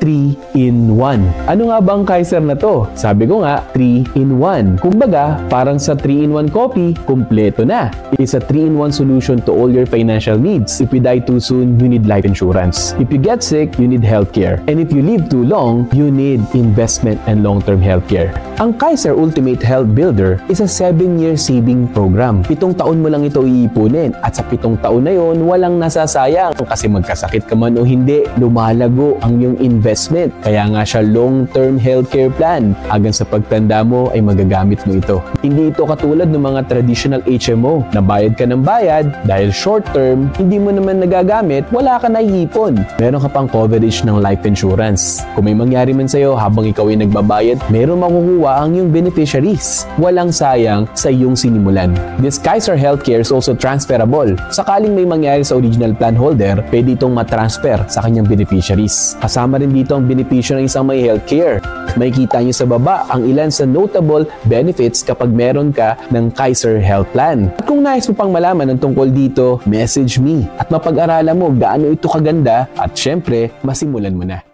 3-in-1. Ano nga ba ang Kaiser na to? Sabi ko nga, 3-in-1. Kumbaga, parang sa 3-in-1 coffee, kumpleto na. It's a 3-in-1 solution to all your financial needs. If you die too soon, you need life insurance. If you get sick, you need healthcare. And if you live too long, you need investment and long-term healthcare. Ang Kaiser Ultimate Health Builder is a 7-year saving program. 7 taon mo lang ito iipunin at sa 7 taon na yon, walang nasasayang kasi magkasakit ka man o hindi, lumalago ang iyong investment. Kaya nga siya long-term healthcare plan. Hanggang sa pagtanda mo ay magagamit mo ito. Hindi ito katulad ng mga traditional HMO na bayad ka ng bayad dahil short-term, hindi mo naman nagagamit, wala ka naiipon. Meron ka pang coverage ng life insurance. Kung may mangyari man sa'yo habang ikaw ay nagbabayad, meron makukuha ang iyong beneficiaries. Walang sayang sa iyong sinimulan. This Kaiser Healthcare is also transferable. Sakaling may mangyari sa original plan holder, pwede itong matransfer sa kanyang beneficiaries. Kasama rin dito ang benepisyo ng isang may healthcare. Makikita niyo sa baba ang ilan sa notable benefits kapag meron ka ng Kaiser Health Plan. At kung nais mo pang malaman ng tungkol dito, message me at mapag-aralan mo gaano ito kaganda at syempre, masimulan mo na.